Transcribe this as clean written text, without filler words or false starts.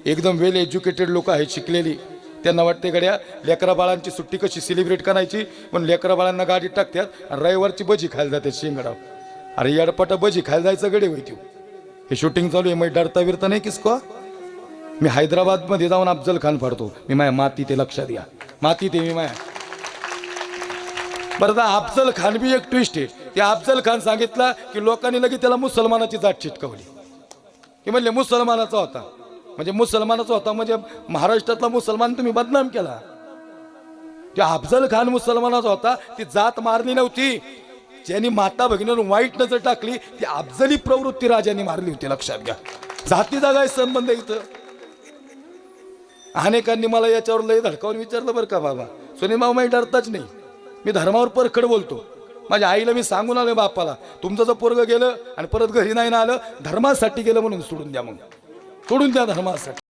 एकदम वेल एज्युकेटेड लोक आहेत, शिकलेली. त्यांना वाटते गड्या लेकरा बाळांची सुट्टी कशी सेलिब्रेट करायची, पण लेकरा बाळांना गाडीत टाकतात आणि रविवारची भजी खायला जाते शिंगडाव. अरे येडपटा भजी खायला जायचं गडे होती. हे शूटिंग चालू आहे, मग डरता विरता नाही किसको. मी हैदराबादमध्ये जाऊन अफजल खान फाडतो. मी माया माती ते लक्षात घ्या, माती ते मी माया. बरं अफजल खान बी एक ट्विस्ट आहे. ते अफजल खान सांगितलं की लोकांनी लगेच त्याला मुसलमानाची जात चिटकवली, की म्हणले मुसलमानाचा होता म्हणजे मुसलमानाचा होता म्हणजे महाराष्ट्रातला मुसलमान तुम्ही बदनाम केला. ते अफजल खान मुसलमानाचा होता, ती जात मारली नव्हती. ज्यांनी माता भगिनीवर वाईट नजर टाकली ती अफजली प्रवृत्ती राजांनी मारली होती, लक्षात घ्या. जातीचा काय संबंध इथं. अनेकांनी मला याच्यावर लय धडकावून विचारलं बरं का बाबा. सुनील भाऊ मी डरताच नाही, मी धर्मावर परखड बोलतो. माझ्या आईला मी सांगून आलो बापाला, तुमचं जर पोरगं गेलं आणि परत घरी नाही ना आलं धर्मासाठी गेलं म्हणून सोडून द्या, मग सोडून द्या धर्मासाठी.